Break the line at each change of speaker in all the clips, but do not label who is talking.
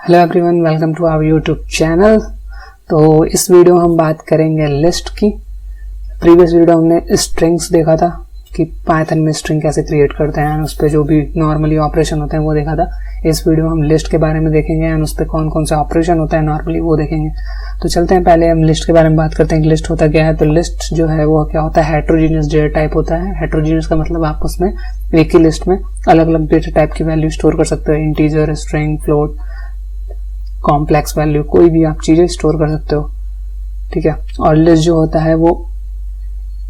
Hello everyone, welcome to our YouTube channel. तो इस video में हम बात करेंगे लिस्ट की। प्रीवियस वीडियो हमने स्ट्रिंग्स देखा था कि पाइथन में स्ट्रिंग कैसे क्रिएट करते हैं, उस पर जो भी नॉर्मली ऑपरेशन होते हैं वो देखा था। इस वीडियो में हम लिस्ट के बारे में देखेंगे एंड उस पर कौन कौन से ऑपरेशन होता है नॉर्मली वो देखेंगे। तो चलते हैं, पहले हम लिस्ट के बारे में बात करते हैं कि लिस्ट होता क्या है। तो लिस्ट जो है वो क्या होता है, हेट्रोजीनियस डेटा टाइप होता है। हेट्रोजीनियस का मतलब आप उसमें एक ही लिस्ट में अलग अलग डेटा टाइप की वैल्यू स्टोर कर सकते हो। Integer, string, float, complex value, कोई भी आप चीजें स्टोर कर सकते हो, ठीक है। और लिस्ट जो होता है वो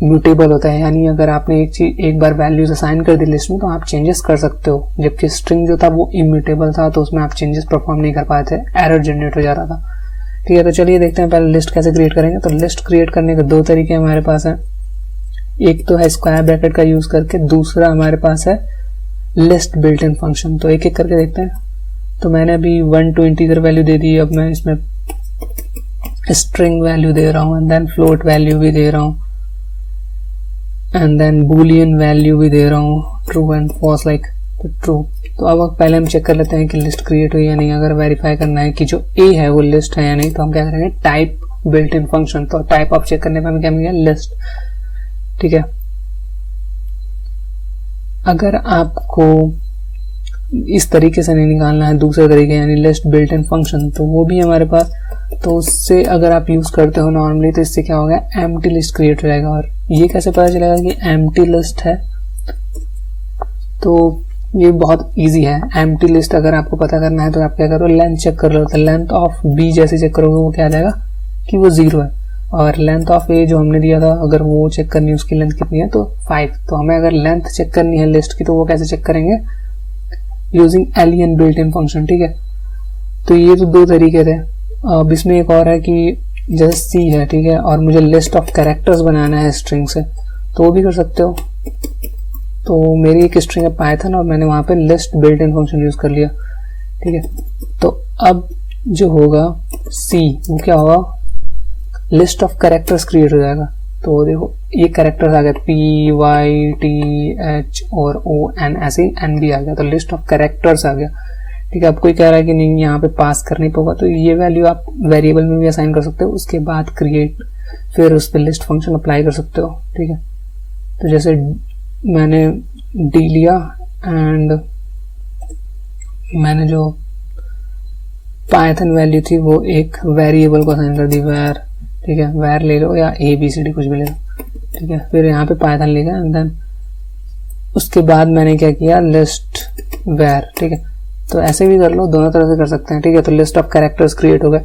म्यूटेबल होता है, यानी अगर आपने एक बार वैल्यूज असाइन कर दी लिस्ट में तो आप चेंजेस कर सकते हो। जबकि स्ट्रिंग जो था वो इम्यूटेबल था, तो उसमें आप चेंजेस परफॉर्म नहीं कर पाए थे, एरर जनरेट हो जाता था, ठीक है। तो चलिए देखते हैं पहले लिस्ट कैसे क्रिएट करेंगे। तो लिस्ट क्रिएट करने के दो तरीके हमारे पास है। एक तो है स्क्वायर ब्रैकेट का यूज करके, दूसरा हमारे पास है लिस्ट बिल्ट इन फंक्शन। तो एक एक करके देखते हैं। तो मैंने अभी 1 to इंटीजर वैल्यू दे दी, अब मैं इसमें स्ट्रिंग वैल्यू दे रहा हूँ एंड देन फ्लोट वैल्यू भी दे रहा हूँ एंड देन बूलियन वैल्यू भी दे रहा हूँ, true and false like true. तो अब पहले हम चेक कर लेते हैं कि लिस्ट क्रिएट हुई या नहीं। अगर वेरीफाई करना है कि जो ए है वो लिस्ट है या नहीं, तो हम क्या करेंगे, टाइप बिल्ट इन फंक्शन। तो टाइप ऑफ चेक करने पर हमें क्या मिलेगा, लिस्ट, ठीक है। अगर आपको इस तरीके से नहीं निकालना है, दूसरे तरीके यानी लिस्ट बिल्ट इन फंक्शन, तो वो भी हमारे पास। तो उससे अगर आप यूज करते हो नॉर्मली, तो इससे क्या होगा, एम्प्टी लिस्ट क्रिएट हो जाएगा। और ये कैसे पता चलेगा कि एम्प्टी लिस्ट है, तो ये बहुत इजी है। एम्प्टी लिस्ट अगर आपको पता करना है तो आप क्या करो, लेंथ चेक कर लो। तो लेंथ ऑफ बी जैसे चेक करोगे वो क्या आ जाएगा कि वो 0 है। और लेंथ ऑफ ए जो हमने दिया था, अगर वो चेक करनी है उसकी लेंथ कितनी है, तो 5। तो हमें अगर लेंथ चेक करनी है लिस्ट की, तो वो कैसे चेक करेंगे, using alien built in function, ठीक है। तो ये तो दो तरीके थे। अब इसमें एक और है कि जैसे सी है, ठीक है, और मुझे लिस्ट ऑफ कैरेक्टर्स बनाना है स्ट्रिंग से, तो वो भी कर सकते हो। तो मेरी एक स्ट्रिंग है पाइथन और मैंने वहां पे list built in function use कर लिया, ठीक है। तो अब जो होगा सी, वो क्या होगा, लिस्ट ऑफ कैरेक्टर्स क्रिएट हो जाएगा। तो देखो ये कैरेक्टर्स आ गए, पी वाई टी एच और ओ एन, ऐसे एन भी आ गया। तो लिस्ट ऑफ कैरेक्टर्स आ गया, ठीक है। अब कोई कह रहा है कि नहीं यहाँ पे पास करनी पड़ेगा, तो ये वैल्यू आप वेरिएबल में भी असाइन कर सकते हो, उसके बाद क्रिएट, फिर उस पर लिस्ट फंक्शन अप्लाई कर सकते हो, ठीक है। तो जैसे मैंने डी लिया एंड मैंने जो पाइथन वैल्यू थी वो एक वेरिएबल को असाइन कर दी, वैर, ठीक है। वैर ले लो या ABCD कुछ भी ले लो, ठीक है। फिर यहाँ पे पाइथन लिखा एंड देन उसके बाद मैंने क्या किया, लिस्ट वैर, ठीक है। तो ऐसे भी कर लो, दोनों तरह से कर सकते हैं, ठीक है। तो लिस्ट ऑफ कैरेक्टर्स क्रिएट हो गए।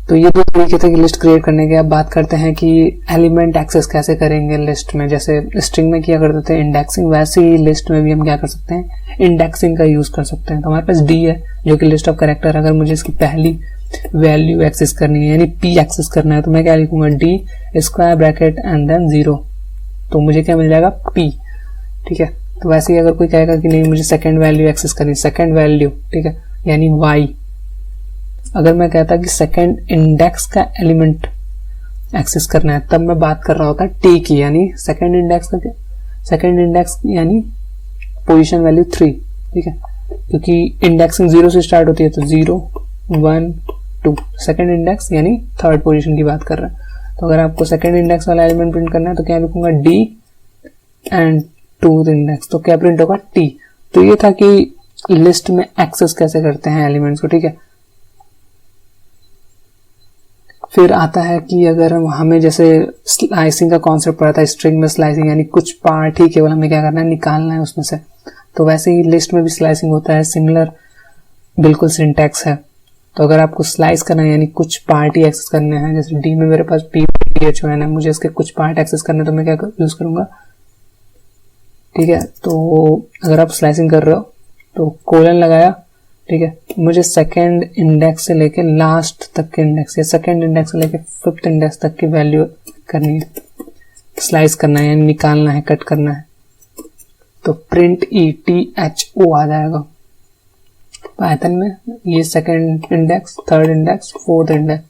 तो ये दो तरीके थे कि लिस्ट क्रिएट करने के। अब बात करते हैं कि एलिमेंट एक्सेस कैसे करेंगे लिस्ट में। जैसे स्ट्रिंग में किया करते थे इंडेक्सिंग, वैसे ही लिस्ट में भी हम क्या कर सकते हैं, इंडेक्सिंग का यूज कर सकते हैं। तो हमारे पास डी है जो कि लिस्ट ऑफ कैरेक्टर। अगर मुझे इसकी पहली वैल्यू एक्सेस करनी है यानी पी एक्सेस करना है, तो मैं क्या लिखूंगा, D square bracket and then 0, तो मुझे क्या मिल जाएगा, पी, ठीक है। तो वैसे ही अगर कोई कहेगा कि नहीं मुझे सेकंड वैल्यू एक्सेस करनी, सेकंड वैल्यू, ठीक है, यानी वाई। अगर मैं कहता कि सेकंड इंडेक्स का एलिमेंट एक्सेस करना है, तब मैं बात कर रहा होता टी की, यानी सेकंड इंडेक्स का, सेकंड इंडेक्स यानी पोजीशन वैल्यू 3, ठीक है। क्योंकि इंडेक्सिंग 0 से स्टार्ट होती है, तो 0 1 2, सेकंड इंडेक्स यानी थर्ड पोजीशन की बात कर रहे हैं। तो अगर आपको सेकंड इंडेक्स वाला एलिमेंट प्रिंट करना है तो क्या लिखूंगा, डी एंड 2 इंडेक्स, तो क्या प्रिंट होगा, टी। तो ये था कि लिस्ट में एक्सेस कैसे करते हैं एलिमेंट्स को, ठीक है। फिर आता है कि अगर हमें जैसे स्लाइसिंग का कॉन्सेप्ट पड़ा था, स्ट्रिंग में स्लाइसिंग यानी कुछ पार्ट ही केवल हमें क्या करना है, निकालना है उसमें से। तो वैसे ही लिस्ट में भी स्लाइसिंग होता है, सिमिलर बिल्कुल सिंटैक्स है। तो अगर आपको स्लाइस करना है यानी कुछ पार्ट ही एक्सेस करने हैं, जैसे डी में मेरे पास PHON है, मुझे इसके कुछ पार्ट एक्सेस करने, तो मैं क्या यूज करूंगा, ठीक है। तो अगर आप स्लाइसिंग कर रहे हो तो कोलन लगाया, ठीक है। मुझे सेकंड इंडेक्स से लेके लास्ट तक के इंडेक्स या सेकंड इंडेक्स से लेके 5th इंडेक्स तक की वैल्यू करनी है, स्लाइस करना है यानी निकालना है, कट करना है। तो प्रिंट ETHO आ जाएगा पाइथन में, ये second index, third index, 4th index,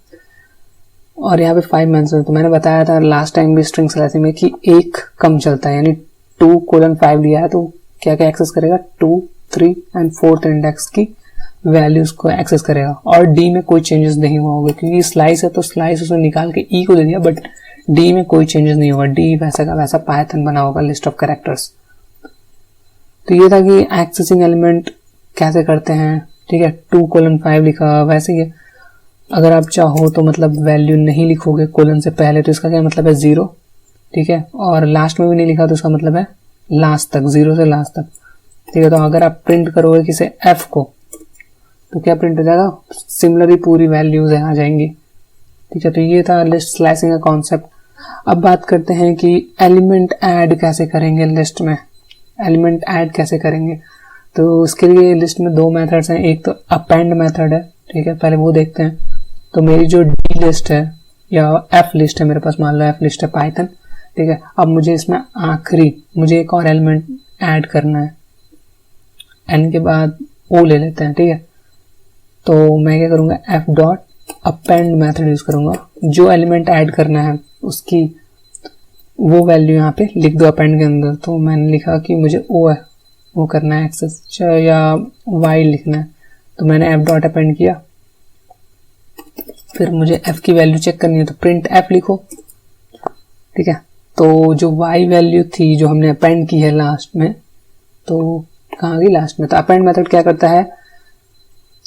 और यहाँ पे 5 मेंशन। तो मैंने बताया था लास्ट टाइम भी स्ट्रिंग स्लाइसिंग में कि एक कम चलता है, यानी 2:5 दिया है तो क्या क्या एक्सेस करेगा, 2, 3 एंड 4th इंडेक्स की वैल्यूज को एक्सेस करेगा, और डी में कोई चेंजेस नहीं हुआ होगा क्योंकि स्लाइस है तो स्लाइस उसने निकाल के ई को दे दिया, बट डी में कोई चेंजेस नहीं होगा, डी वैसा का वैसा पाइथन बना होगा लिस्ट ऑफ कैरेक्टर्स। तो ये था कि एक्सेसिंग एलिमेंट कैसे करते हैं, ठीक है। 2:5 लिखा, वैसे ही है। अगर आप चाहो तो मतलब वैल्यू नहीं लिखोगे कोलन से पहले तो इसका क्या मतलब है 0, ठीक है, और लास्ट में भी नहीं लिखा तो इसका मतलब है लास्ट तक, 0 से लास्ट तक, ठीक है। तो अगर आप प्रिंट करोगे किसी एफ को तो क्या प्रिंट हो जाएगा, सिमिलरली पूरी वैल्यूज आ जाएंगी, ठीक है। तो ये था लिस्ट स्लाइसिंग का कॉन्सेप्ट। अब बात करते हैं कि एलिमेंट ऐड कैसे करेंगे लिस्ट में, एलिमेंट ऐड कैसे करेंगे। तो उसके लिए लिस्ट में 2 मेथड्स हैं, एक तो अपेंड मेथड है, ठीक है, पहले वो देखते हैं। तो मेरी जो डी लिस्ट है या एफ लिस्ट है मेरे पास, मान लो एफ लिस्ट है पाइथन, ठीक है। अब मुझे इसमें आखिरी मुझे एक और एलिमेंट ऐड करना है, एन के बाद ओ ले लेते हैं, ठीक है। तो मैं क्या करूंगा, F dot append method use करूंगा, जो एलिमेंट ऐड करना है उसकी वो वैल्यू यहाँ पे लिख दो अपेंड के अंदर। तो मैंने लिखा कि मुझे ओ है वो करना है एक्सेस या वाई लिखना है, तो मैंने एफ डॉट अपेंड किया। फिर मुझे एफ की वैल्यू चेक करनी है तो प्रिंट एफ लिखो, ठीक है। तो जो वाई वैल्यू थी जो हमने अपेंड की है लास्ट में, तो कहाँ गई लास्ट में, तो अपेंड मेथड क्या करता है,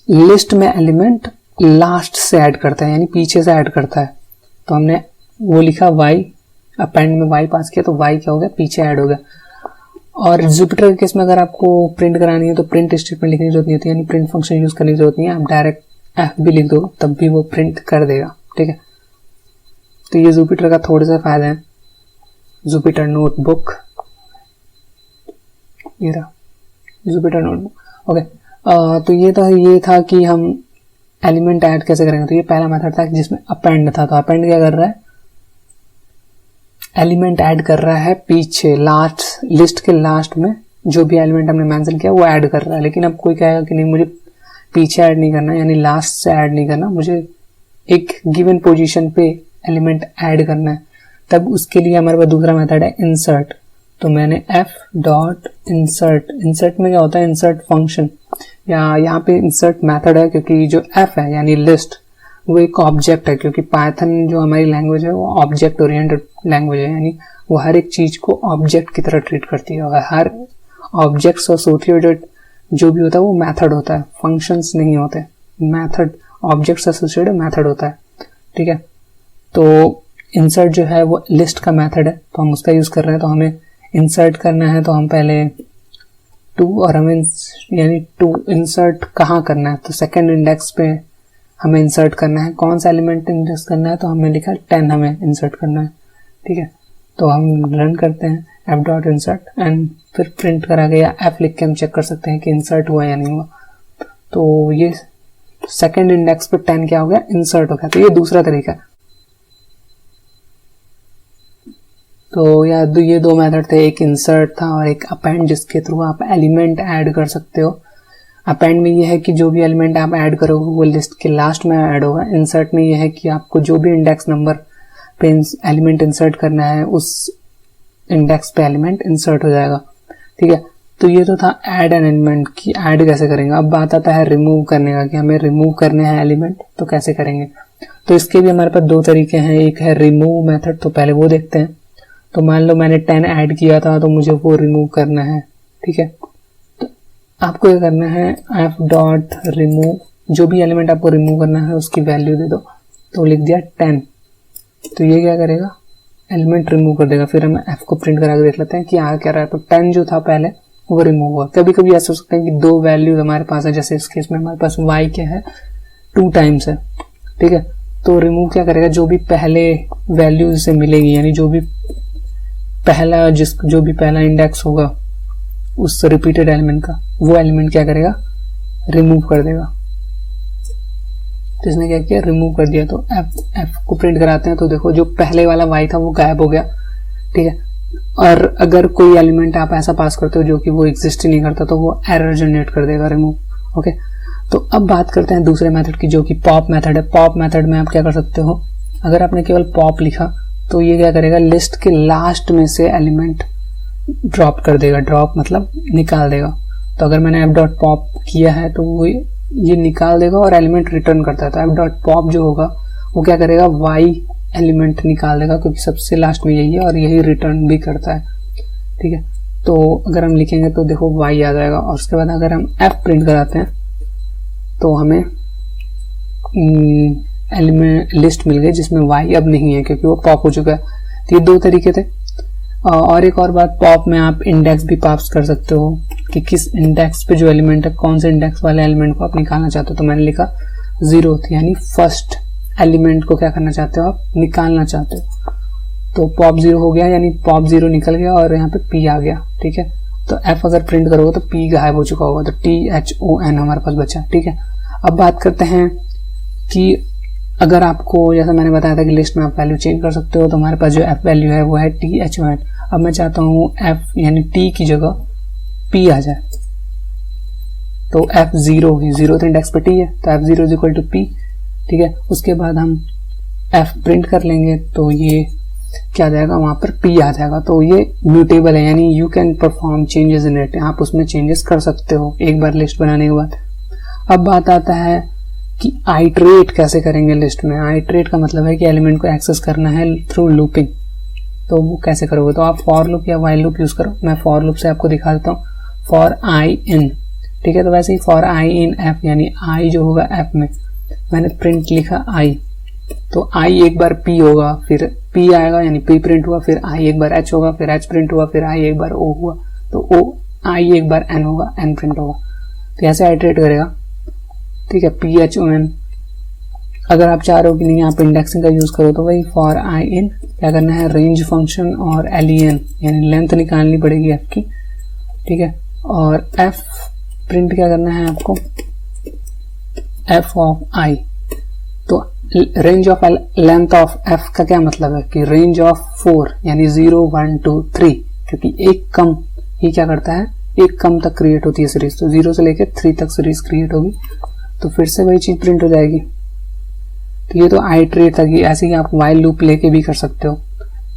लिस्ट में एलिमेंट लास्ट से ऐड करता है, यानी पीछे से ऐड करता है। तो हमने वो लिखा वाई, अपेंड में वाई पास किया तो वाई क्या हो गया, पीछे ऐड हो गया। और जुपिटर के केस में अगर आपको प्रिंट करानी है तो प्रिंट स्टेटमेंट लिखने की जरूरत नहीं होती, यानी प्रिंट फंक्शन यूज करने की जरूरत नहीं है, आप डायरेक्ट एफ भी लिख दो तब भी वो प्रिंट कर देगा, ठीक है। तो ये जुपिटर का थोड़े से फायदे हैं। जुपिटर नोटबुक, ये रहा जुपिटर नोटबुक, ओके। तो ये था कि हम एलिमेंट ऐड कैसे करेंगे। तो ये पहला मेथड था जिसमें अपेंड था। तो अपेंड क्या कर रहा है, एलिमेंट ऐड कर रहा है पीछे लास्ट, लिस्ट के लास्ट में जो भी एलिमेंट हमने मेंशन किया वो ऐड कर रहा है। लेकिन अब कोई कहेगा कि नहीं मुझे पीछे ऐड नहीं करना, यानी लास्ट से ऐड नहीं करना, मुझे एक गिवन पोजीशन पे एलिमेंट ऐड करना है, तब उसके लिए हमारे पास दूसरा मेथड है इंसर्ट। तो मैंने एफ डॉट इंसर्ट, इंसर्ट में क्या होता है, इंसर्ट फंक्शन, या यहाँ पे इंसर्ट मेथड है क्योंकि जो एफ है यानी लिस्ट वो एक ऑब्जेक्ट है, क्योंकि पाइथन जो हमारी लैंग्वेज है वो ऑब्जेक्ट ओरिएंटेड लैंग्वेज है, यानी वो हर एक चीज को ऑब्जेक्ट की तरह ट्रीट करती है, और हर ऑब्जेक्ट से एसोसिएटेड जो भी होता है वो मेथड होता है, फंक्शंस नहीं होते, मेथड ऑब्जेक्ट से एसोसिएटेड मेथड होता है, ठीक है। तो इंसर्ट जो है वो लिस्ट का मेथड है, तो हम उसका यूज कर रहे हैं। तो हमें इंसर्ट करना है तो हम पहले टू, और हमें यानी टू इंसर्ट कहाँ करना है, तो सेकंड इंडेक्स पे हमें इंसर्ट करना है। कौन सा एलिमेंट इंसर्ट करना है, तो हमने लिखा 10 हमें इंसर्ट करना है, ठीक है। तो हम रन करते हैं एफ डॉट इंसर्ट एंड फिर प्रिंट करा गया एफ लिख के हम चेक कर सकते हैं कि इंसर्ट हुआ या नहीं हुआ। तो ये सेकंड इंडेक्स पे 10 क्या हो गया, इंसर्ट हो गया। तो ये दूसरा तरीका है। तो ये 2 मेथड थे, एक इंसर्ट था और एक अपेंड, जिसके थ्रू आप एलिमेंट ऐड कर सकते हो। अपेंड में ये है कि जो भी एलिमेंट आप ऐड करोगे वो लिस्ट के लास्ट में ऐड होगा। इंसर्ट में ये है कि आपको जो भी इंडेक्स नंबर पे एलिमेंट इंसर्ट करना है उस इंडेक्स पे एलिमेंट इंसर्ट हो जाएगा, ठीक है। तो ये तो था ऐड एन एलिमेंट की ऐड कैसे करेंगे। अब बात आता है रिमूव करने का, कि हमें रिमूव करने हैं एलिमेंट तो कैसे करेंगे। तो इसके भी हमारे पास 2 तरीके हैं, एक है रिमूव मेथड, तो पहले वो देखते हैं। तो मान लो मैंने 10 ऐड किया था तो मुझे वो रिमूव करना है, ठीक है। तो आपको ये करना है एफ डॉट रिमूव, जो भी एलिमेंट आपको रिमूव करना है उसकी वैल्यू दे दो। तो लिख दिया 10, तो ये क्या करेगा, एलिमेंट रिमूव कर देगा। फिर हम एफ को प्रिंट करा के देख लेते हैं कि आ क्या रहा है। तो 10 जो था पहले वो रिमूव हुआ। कभी कभी ऐसा हो सकता है कि 2 वैल्यूज हमारे पास है, जैसे इस केस में हमारे पास y क्या है 2 टाइम्स है, ठीक है। तो रिमूव क्या करेगा, जो भी पहले वैल्यू से मिलेगी, यानी जो भी पहला इंडेक्स होगा उस रिपीटेड एलिमेंट का, वो एलिमेंट क्या करेगा, रिमूव कर देगा। तो इसने क्या किया, रिमूव कर दिया। तो एफ को प्रिंट कराते हैं तो देखो जो पहले वाला y था वो गायब हो गया, ठीक है। और अगर कोई एलिमेंट आप ऐसा पास करते हो जो कि वो एग्जिस्ट ही नहीं करता तो वो एरर जनरेट कर देगा रिमूव, ओके। तो अब बात करते हैं दूसरे मेथड की, जो कि पॉप मेथड है। पॉप मेथड में आप क्या कर सकते हो, अगर आपने केवल पॉप लिखा तो ये क्या करेगा, लिस्ट के लास्ट में से एलिमेंट ड्रॉप कर देगा। ड्रॉप मतलब निकाल देगा। तो अगर मैंने एफ डॉट पॉप किया है तो वो ये निकाल देगा और एलिमेंट रिटर्न करता है। तो एफ डॉट पॉप जो होगा वो क्या करेगा, वाई एलिमेंट निकाल देगा, क्योंकि सबसे लास्ट में यही है और यही रिटर्न भी करता है। ठीक है, तो अगर हम लिखेंगे तो देखो वाई आ जाएगा। और उसके बाद अगर हम एफ प्रिंट कराते हैं तो हमें एलिमेंट लिस्ट मिल गई जिसमें वाई अब नहीं है क्योंकि वो पॉप हो चुका है। तो ये दो तरीके थे। और एक और बात, पॉप में आप इंडेक्स भी पास कर सकते हो कि किस इंडेक्स पे जो एलिमेंट है, कौन से इंडेक्स वाले एलिमेंट को आप निकालना चाहते हो। तो मैंने लिखा 0th, यानी फर्स्ट एलिमेंट को क्या करना चाहते हो, आप निकालना चाहते हो। तो पॉप 0 हो गया, यानी पॉप 0 निकल गया और यहाँ पे पी आ गया। ठीक है, तो एफ अगर प्रिंट करोगे तो पी गायब हो चुका होगा, तो THON हमारे पास बचा। ठीक है, अब बात करते हैं कि अगर आपको, जैसा मैंने बताया था कि लिस्ट में आप वैल्यू चेंज कर सकते हो, तो हमारे पास जो एफ वैल्यू है वो है THON। अब मैं चाहता हूँ एफ यानी टी की जगह पी आ जाए, तो एफ 0th इंडेक्स पे टी है, तो F 0 is equal to P. ठीक है, उसके बाद हम एफ प्रिंट कर लेंगे तो ये क्या आ जाएगा, वहां पर पी आ जाएगा। तो ये म्यूटेबल है, यानी you can perform changes in it, आप उसमें चेंजेस कर सकते हो एक बार लिस्ट बनाने के बाद। अब बात आता है कि आइटरेट कैसे करेंगे लिस्ट में। आइटरेट का मतलब है कि एलिमेंट को एक्सेस करना है थ्रू लूपिंग। तो वो कैसे करोगे, तो आप फॉर लूप या वाइल लूप यूज करो। मैं फॉर लूप से आपको दिखा देता हूँ, फॉर आई इन। ठीक है, तो वैसे ही फॉर आई इन एफ, यानी आई जो होगा एफ में मैंने प्रिंट लिखा आई, तो आई एक बार पी होगा, फिर पी आएगा यानी पी प्रिंट हुआ, फिर आई एक बार एच होगा, फिर एच प्रिंट हुआ, फिर आई एक बार ओ हुआ, तो ओ आई एक बार एन होगा, एन प्रिंट होगा। तो ऐसे आइटरेट करेगा। ठीक है, PHON। अगर आप चाह रहे हो कि नहीं आप इंडेक्सिंग का यूज करो तो वही फॉर आई इन क्या करना है, रेंज फंक्शन और LEN यानी लेंथ निकालनी पड़ेगी एफ की। ठीक है, और एफ प्रिंट क्या करना है आपको, एफ ऑफ आई। तो range of length of F का क्या मतलब है कि रेंज ऑफ 4 यानी 0 1 2 3, क्योंकि एक कम ही क्या करता है, एक कम तक क्रिएट होती है सीरीज, तो 0 से लेकर 3 तक सीरीज क्रिएट होगी, तो फिर से वही चीज प्रिंट हो जाएगी। तो ये तो आइटरेट था कि ऐसे ही आप वाइल लूप लेके भी कर सकते हो।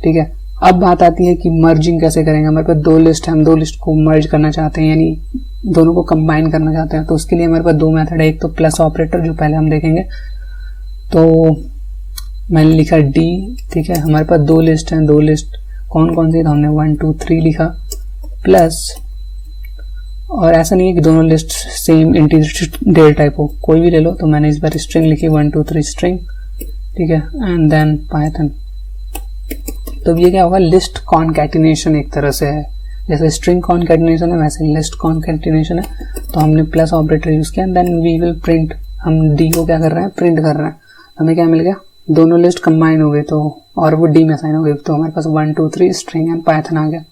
ठीक है, अब बात आती है कि मर्जिंग कैसे करेंगे। हमारे पास दो लिस्ट है, हम दो लिस्ट को मर्ज करना चाहते हैं, यानी दोनों को कंबाइन करना चाहते हैं। तो उसके लिए हमारे पास दो मेथड है, एक तो प्लस ऑपरेटर जो पहले हम देखेंगे। तो मैंने लिखा डी। ठीक है, हमारे पास दो लिस्ट हैं, दो लिस्ट कौन कौन सी, तो हमने 1 2 3 लिखा प्लस, और ऐसा नहीं है कि दोनों list same integer data type हो, कोई भी ले लो। तो मैंने इस बार स्ट्रिंग लिखी 1 2 3 स्ट्रिंग। ठीक है, एंड देन पाइथन। तो ये क्या होगा, लिस्ट कॉनकैटिनेशन एक तरह से है, जैसे स्ट्रिंग कॉनकैटिनेशन है वैसे लिस्ट कॉनकैटिनेशन है। तो हमने प्लस ऑपरेटर यूज किया, देन वी विल प्रिंट। हम डी को क्या कर रहे हैं, प्रिंट कर रहे हैं। हमें क्या मिल गया, दोनों लिस्ट कंबाइन हो गए, तो और वो डी में असाइन हो गई, तो हमारे पास 1 2 3 स्ट्रिंग एंड पाइथन आ गया।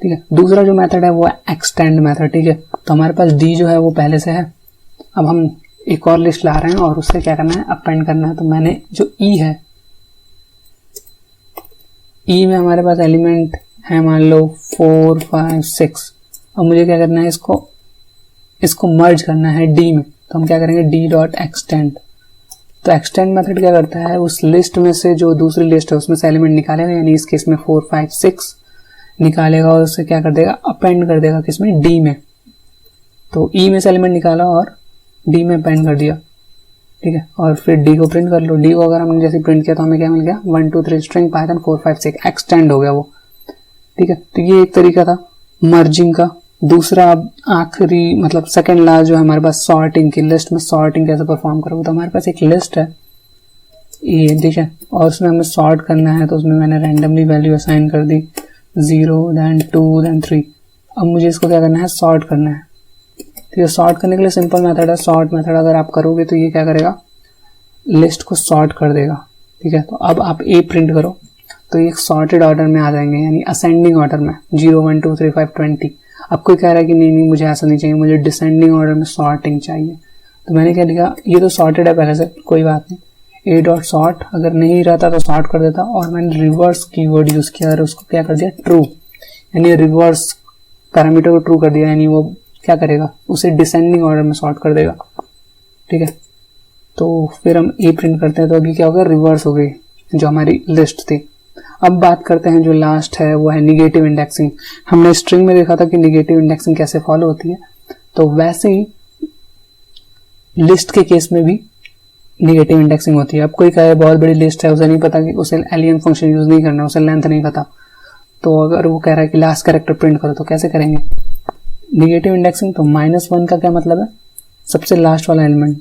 ठीक है, दूसरा जो मेथड है वो एक्सटेंड मेथड। ठीक है, तो हमारे पास डी जो है वो पहले से है, अब हम एक और लिस्ट ला रहे हैं और उससे क्या करना है, अपेंड करना है। तो मैंने जो ई है, ई में हमारे पास एलिमेंट है मान लो 4 5 6, और मुझे क्या करना है, इसको मर्ज करना है डी में। तो हम क्या करेंगे, डी डॉट एक्सटेंड। तो एक्सटेंड मेथड क्या करता है, उस लिस्ट में से जो दूसरी लिस्ट है उसमें से एलिमेंट निकालेगा, यानी इस केस में 4 5 6 निकालेगा और उससे क्या कर देगा, अपेंड कर देगा किसमें, डी में। तो ई में से एलिमेंट निकाला और डी में अपेंड कर दिया। ठीक है, और फिर डी को प्रिंट कर लो। डी को अगर हमने जैसे प्रिंट किया तो हमें क्या मिल गया, 1 2 3 स्ट्रिंग पाइथन 4 5 6 एक्सटेंड हो गया वो। ठीक है, तो ये एक तरीका था मर्जिंग का। दूसरा आखिरी मतलब सेकंड लास्ट जो है हमारे पास, सॉर्टिंग की। लिस्ट में सॉर्टिंग कैसे परफॉर्म करोगे, तो हमारे पास एक लिस्ट है ये, ठीक है, और उसमें हमें सॉर्ट करना है। तो उसमें मैंने रैंडमली वैल्यू असाइन कर दी, 0 then 2 then 3। अब मुझे इसको क्या करना है, सॉर्ट करना है। तो ये सॉर्ट करने के लिए सिंपल मेथड है, सॉर्ट मेथड अगर आप करोगे तो ये क्या करेगा, लिस्ट को सॉर्ट कर देगा। ठीक है, तो अब आप ए प्रिंट करो तो ये सॉर्टेड ऑर्डर में आ जाएंगे, यानी असेंडिंग ऑर्डर में 0 1 2 3 5 20। अब कोई कह रहा है कि नहीं मुझे ऐसा नहीं चाहिए, मुझे डिसेंडिंग ऑर्डर में सॉर्टिंग चाहिए। तो मैंने क्या लिखा, ये तो सॉर्टेड है पहले से, कोई बात नहीं, ए डॉट सॉर्ट। अगर नहीं रहता तो सॉर्ट कर देता, और मैंने रिवर्स कीवर्ड यूज किया और उसको क्या कर दिया, ट्रू, यानी रिवर्स पैरामीटर को ट्रू कर दिया, यानी वो क्या करेगा, उसे डिसेंडिंग ऑर्डर में सॉर्ट कर देगा। ठीक है, तो फिर हम ए प्रिंट करते हैं, तो अभी क्या होगा, रिवर्स हो गई जो हमारी लिस्ट थी। अब बात करते हैं जो लास्ट है वो है निगेटिव इंडेक्सिंग। हमने स्ट्रिंग में देखा था कि निगेटिव इंडेक्सिंग कैसे फॉलो होती है, तो वैसे ही लिस्ट के केस में भी नेगेटिव इंडेक्सिंग होती है। अब कोई कहे बहुत बड़ी लिस्ट है, उसे नहीं पता कि उसे एलियन फंक्शन यूज नहीं करना, उसे लेंथ नहीं पता, तो अगर वो कह रहा है कि लास्ट कैरेक्टर प्रिंट करो तो कैसे करेंगे नेगेटिव इंडेक्सिंग? तो -1 का क्या मतलब है? सबसे लास्ट वाला एलिमेंट,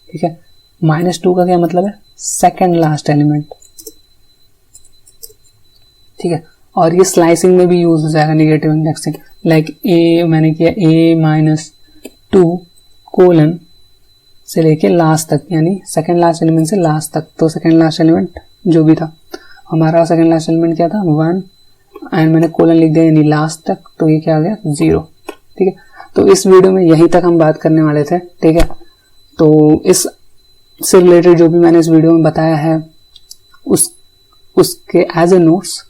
ठीक है। -2 का क्या मतलब है? सेकेंड लास्ट एलिमेंट, ठीक है। और ये स्लाइसिंग में भी यूज हो जाएगा नेगेटिव इंडेक्सिंग, लाइक ए मैंने किया A-2 कोलन से लेके लास्ट तक, यानी सेकेंड लास्ट एलिमेंट से लास्ट तक। तो सेकेंड लास्ट एलिमेंट जो भी था, हमारा सेकेंड लास्ट एलिमेंट क्या था? 1 एंड मैंने कोलन लिख दिया यानी लास्ट तक, तो ये क्या आ गया? 0, ठीक है। तो इस वीडियो में यहीं तक हम बात करने वाले थे, ठीक है। तो इस से रिलेटेड जो भी मैंने इस वीडियो में बताया है उसके एज ए नोट्स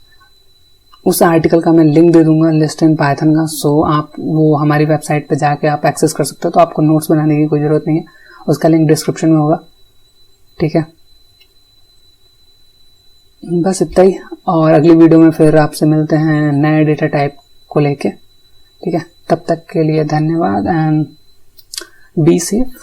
उस आर्टिकल का मैं लिंक दे दूंगा लिस्ट इन पाइथन का। सो आप वो हमारी वेबसाइट पे जाके आप एक्सेस कर सकते हो, तो आपको नोट्स बनाने की कोई जरूरत नहीं है, उसका लिंक डिस्क्रिप्शन में होगा, ठीक है। बस इतना ही, और अगली वीडियो में फिर आपसे मिलते हैं नए डेटा टाइप को लेके, ठीक है। तब तक के लिए धन्यवाद एंड बी सेफ।